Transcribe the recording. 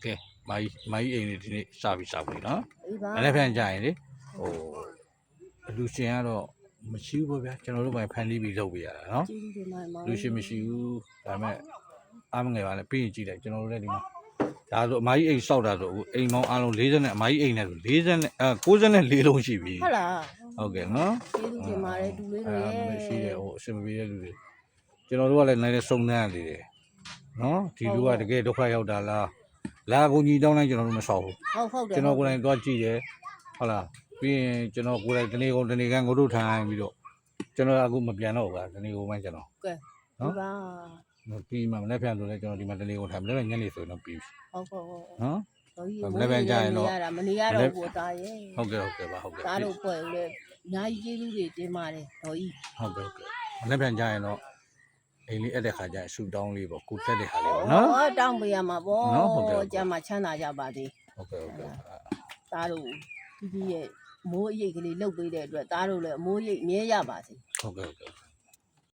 ကဲမိုင်းအိမ်လေးဒီနေ့စပြီးစောက်ပြီနော်လည်းဖန်ကြရင်လေဟိုလူရှင်ကတော့မရှိဘူးဗျာကျွန်တော်တို့ပဲဖန်တီးပြီးလုပ်ပေးရတာနော်လူရှင်မရှိဘူးဒါပေမဲ့အားမငယ်ပါနဲ့ပြီးရင်ကြည့်လိုက်ကျွန်တော်တို့လည်းဒီမှာဒါဆိုအမကြီးအိမ်စောက်တာဆိုအိမ်မောင်းအားလုံး40နဲ့အမကြီးအိမ်နဲ့ဆို40နဲ့94လုံးရှိပြီဟုတ်လားဟုတ်ကဲ့နော်ကျေးဇူးတင်ပါတယ်ဒူလေးတွေရှိတယ်ဟိုအစမပေးတဲ့လူတွေကျွန်တော်တို့ကလည်းနိုင်စုံနှမ်းနေတယ်နော်ဒီလူကတကယ်ဒုက္ခရောက်တာလားလာကိုကြီးတောင်းတိုင်းကျွန်တော်တို့မဆောက်ဘူးဟုတ်တယ်ကျွန်တော်ကိုယ်တိုင်သွားကြည့်တယ်ဟုတ်လားပြီးရင်ကျွန်တော်ကိုယ်တိုင်တနေ့ကုန်တနေ့ကန်းကိုတို့ထိုင်ပြီးတော့ကျွန်တော်အခုမပြန်တော့ဘူးကတနေ့ကုန်မှကျွန်တော်ကဲနော်ပြီးမှမနေ့ပြန်ဆိုလဲကျွန်တော်ဒီမှာတနေ့ကုန်ထိုင်မနေ့ညနေဆိုရင်တော့ပြီးပြီဟုတ်နော်မနေ့ပြန်ကြရင်တော့မနေရတော့ဘူးသားရဲ့ဟုတ်ကဲ့ပါဟုတ်ကဲ့သားတို့ပွဲဦးလေအများကြီးကျေးဇူးတွေတင်ပါတယ်တော်ကြီးဟုတ်ကဲ့မနေ့ပြန်ကြရင်တော့အိမ်လေးအဲ့တဲ့ခါကျရင်ဆူတောင်းလေးပေါ့ကိုတက်တဲ့ခါလေးပေါ့နော်ဟောတောင်းပေးရမှာပေါ့ကျမချမ်းသာကြပါသေးဟုတ်ကဲ့သားတို့ကြီးရဲ့မိုးအရိပ်ကလေးလှုပ်ပေးတဲ့အတွက်သားတို့လည်းအမိုးရိပ်အမြဲရပါစေဟုတ်ကဲ့